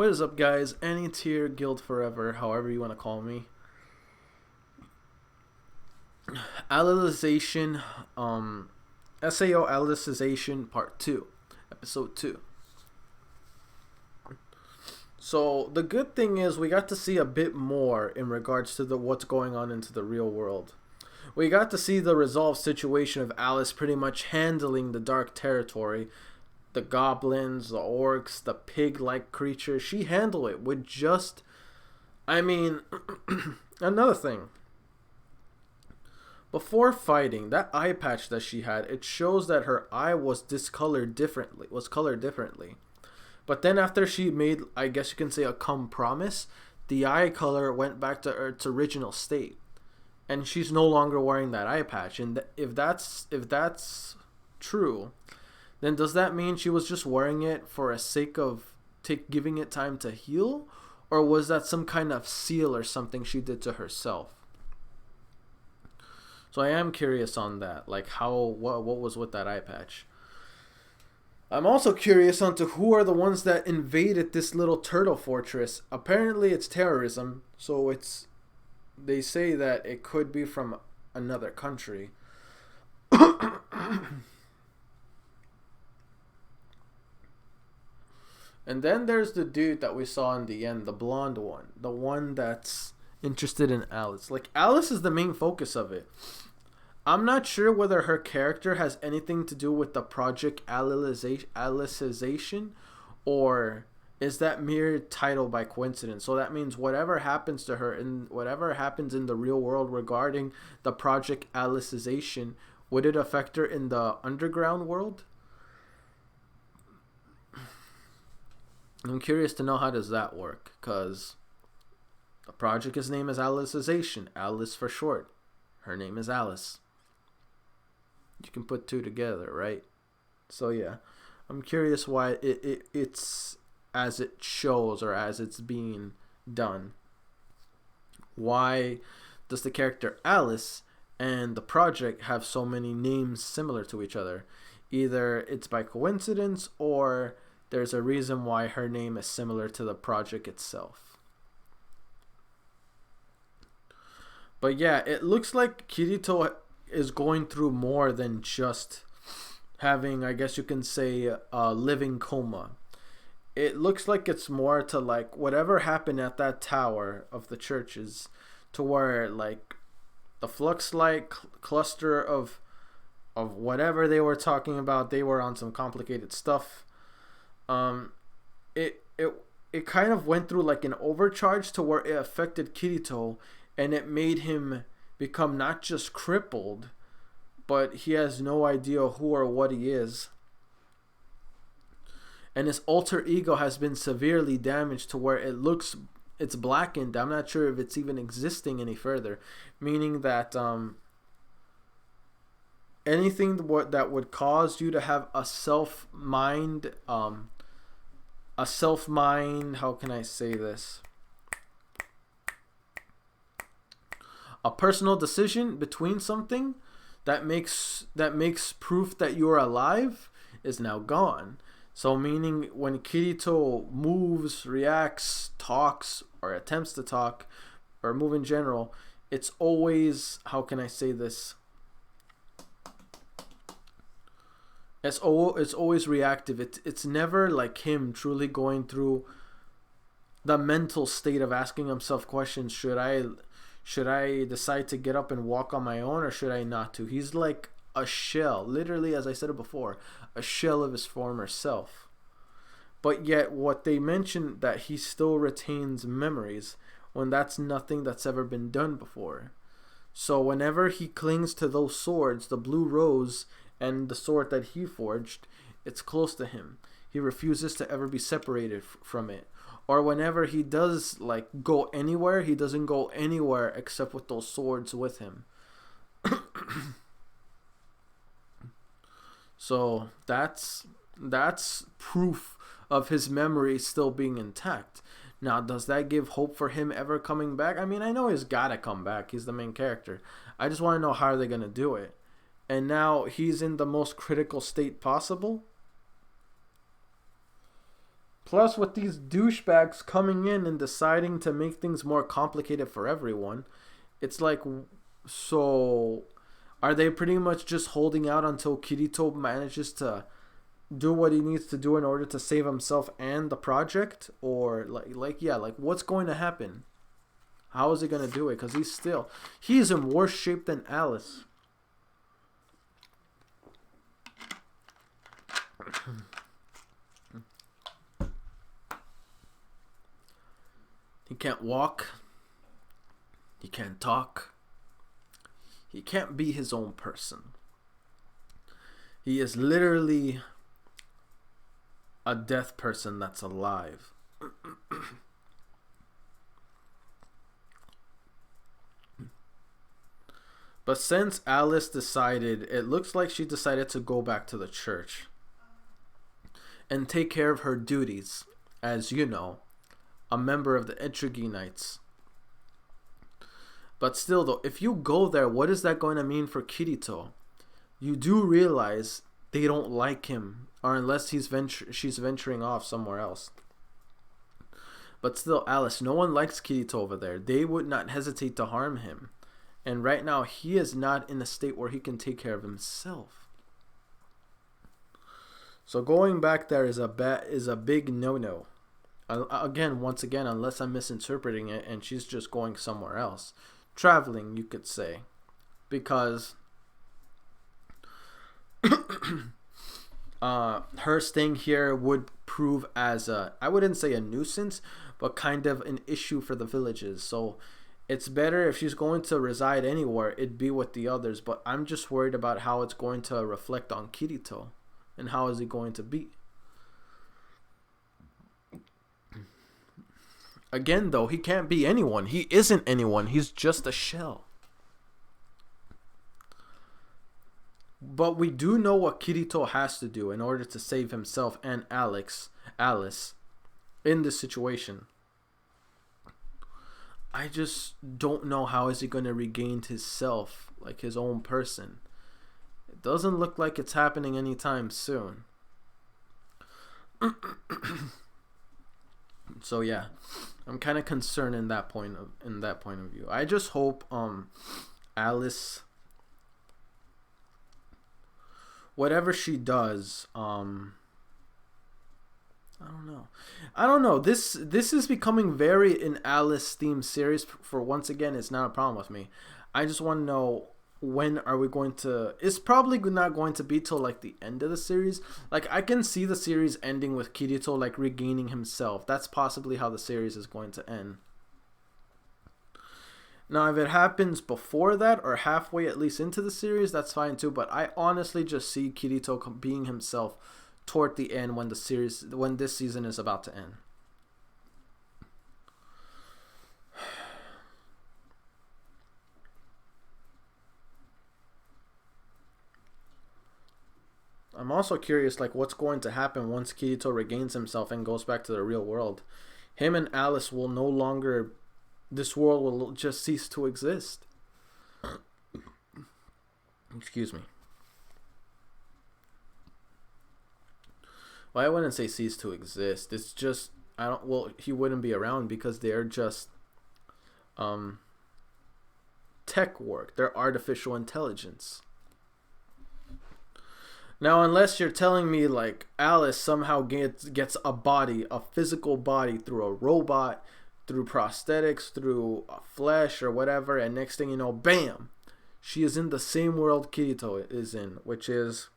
What is up, guys? Any tier guild forever, however you want to call me. Alicization, SAO Alicization Part 2, Episode 2. So the good thing is we got to see a bit more in regards to what's going on into the real world. We got to see the resolved situation of Alice pretty much handling the dark territory, the goblins, the orcs, the pig-like creatures. She handled it with just, another thing. Before fighting, that eye patch that she had, it shows that her eye was colored differently. But then after she made, I guess you can say, a compromise, the eye color went back to its original state. And she's no longer wearing that eye patch. And if that's true, then does that mean she was just wearing it for a sake of giving it time to heal? Or was that some kind of seal or something she did to herself? So I am curious on that. Like, what was with that eye patch? I'm also curious onto who are the ones that invaded this little turtle fortress. Apparently it's terrorism, so they say that it could be from another country. And then there's the dude that we saw in the end, the blonde one. The one that's interested in Alice. Like, Alice is the main focus of it. I'm not sure whether her character has anything to do with the project Alicization, or is that mere title by coincidence. So that means whatever happens to her and whatever happens in the real world regarding the project Alicization, would it affect her in the underground world? I'm curious to know how does that work, because the project's name is Alicization, Alice for short. Her name is Alice. You can put two together, right? So yeah, I'm curious why it's as it shows or as it's being done. Why does the character Alice and the project have so many names similar to each other? Either it's by coincidence or there's a reason why her name is similar to the project itself. But yeah, it looks like Kirito is going through more than just having, I guess you can say, a living coma. It looks like it's more to like whatever happened at that tower of the churches, to where like the flux-like cluster of whatever they were talking about, they were on some complicated stuff. It kind of went through like an overcharge to where it affected Kirito, and it made him become not just crippled, but he has no idea who or what he is. And his alter ego has been severely damaged to where it's blackened. I'm not sure if it's even existing any further, meaning that anything that would cause you to have a self mind, how can I say this? A personal decision between something that makes proof that you're alive is now gone. So meaning when Kirito moves, reacts, talks, or attempts to talk, or move in general, it's always, how can I say this? It's always reactive. It's never like him truly going through the mental state of asking himself questions. Should I decide to get up and walk on my own, or should I not to? He's like a shell, literally, as I said it before, a shell of his former self. But yet what they mentioned, that he still retains memories, when that's nothing that's ever been done before. So whenever he clings to those swords, the blue rose and the sword that he forged, it's close to him. He refuses to ever be separated from it. Or whenever he does like go anywhere, he doesn't go anywhere except with those swords with him. So that's proof of his memory still being intact. Now, does that give hope for him ever coming back? I mean, I know he's gotta come back. He's the main character. I just want to know how they're gonna do it. And now he's in the most critical state possible. Plus, with these douchebags coming in and deciding to make things more complicated for everyone, it's like, so are they pretty much just holding out until Kirito manages to do what he needs to do in order to save himself and the project? Or like what's going to happen? How is he going to do it? Because he's in worse shape than Alice. He can't walk. He can't talk. He can't be his own person. He is literally a death person that's alive. But since Alice decided, it looks like she decided to go back to the church and take care of her duties as, you know, a member of the Etrigi Knights. But still though, if you go there, what is that going to mean for Kirito? You do realize they don't like him, or unless she's venturing off somewhere else. But still, Alice, no one likes Kirito over there. They would not hesitate to harm him. And right now, he is not in a state where he can take care of himself. So going back there is a big no-no. Once again, unless I'm misinterpreting it and she's just going somewhere else. Traveling, you could say. Because her staying here would prove as I wouldn't say a nuisance, but kind of an issue for the villages. So it's better if she's going to reside anywhere, it'd be with the others. But I'm just worried about how it's going to reflect on Kirito. And how is he going to be? Again, though, he can't be anyone. He isn't anyone. He's just a shell. But we do know what Kirito has to do in order to save himself and Alice in this situation. I just don't know how is he going to regain his self, like his own person. It doesn't look like it's happening anytime soon. So yeah, I'm kind of concerned in that point of view. I just hope Alice, whatever she does, I don't know. This is becoming very an Alice themed series. For once again, it's not a problem with me. I just want to know, when are we going to... It's probably not going to be till like the end of the series. Like, I can see the series ending with Kirito like regaining himself. That's possibly how the series is going to end. Now, if it happens before that or halfway at least into the series, that's fine too. But I honestly just see Kirito being himself toward the end when this season is about to end. I'm also curious, like, what's going to happen once Kirito regains himself and goes back to the real world. Him and Alice will no longer... This world will just cease to exist. Excuse me. Well, I wouldn't say cease to exist. It's just... he wouldn't be around because they're just... tech work. They're artificial intelligence. Now, unless you're telling me, like, Alice somehow gets a body, a physical body, through a robot, through prosthetics, through flesh or whatever, and next thing you know, bam! She is in the same world Kirito is in, which is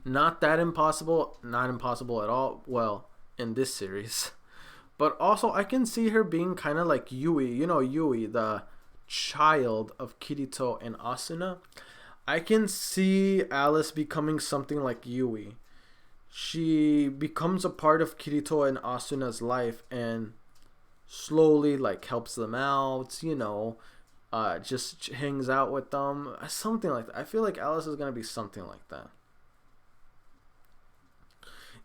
not that impossible, not impossible at all, well, in this series. But also, I can see her being kind of like Yui, Yui, the child of Kirito and Asuna. I can see Alice becoming something like Yui. She becomes a part of Kirito and Asuna's life and slowly like helps them out, just hangs out with them, something like that. I feel like Alice is going to be something like that.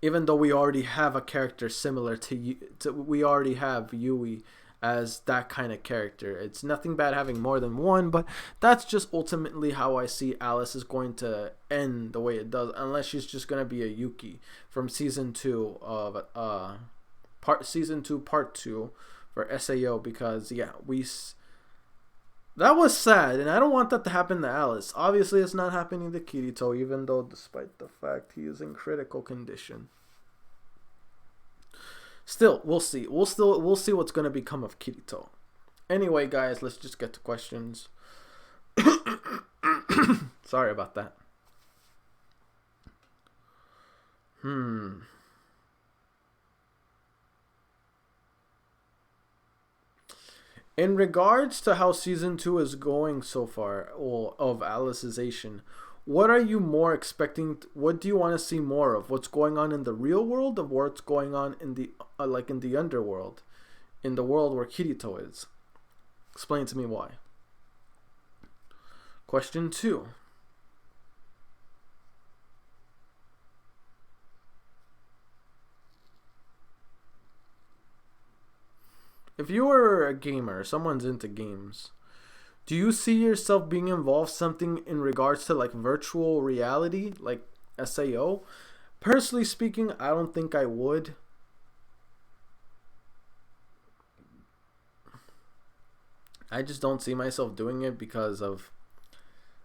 Even though we already have a character similar to we already have Yui as that kind of character. It's nothing bad having more than one, but that's just ultimately how I see Alice is going to end the way it does, unless she's just going to be a Yuki from season 2 of part 2 for SAO, because yeah, that was sad, and I don't want that to happen to Alice. Obviously, it's not happening to Kirito, even though despite the fact he is in critical condition. Still, we'll see. We'll see what's going to become of Kirito. Anyway, guys, let's just get to questions. Sorry about that. In regards to how season 2 is going so far, of Alicization, what are you more expecting? What do you want to see more of? What's going on in the real world, or what's going on in the in the underworld, in the world where Kirito is? Explain to me why. Question 2. If you were a gamer, someone's into games, do you see yourself being involved something in regards to like virtual reality, like SAO? Personally speaking, I don't think I would. I just don't see myself doing it because of,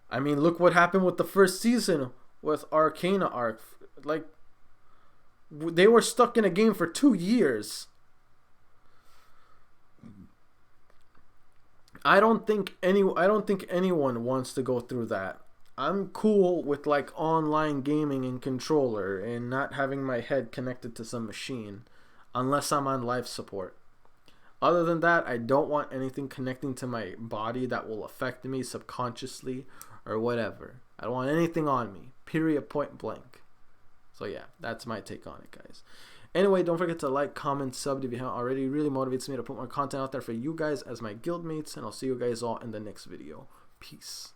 I mean, look what happened with the first season with Arcana Arc. Like, they were stuck in a game for 2 years. I don't think anyone wants to go through that. I'm cool with like online gaming and controller and not having my head connected to some machine unless I'm on life support. Other than that, I don't want anything connecting to my body that will affect me subconsciously or whatever. I don't want anything on me. Period, point blank. So yeah, that's my take on it, guys. Anyway, don't forget to like, comment, sub if you haven't already. It really motivates me to put more content out there for you guys as my guildmates, and I'll see you guys all in the next video. Peace.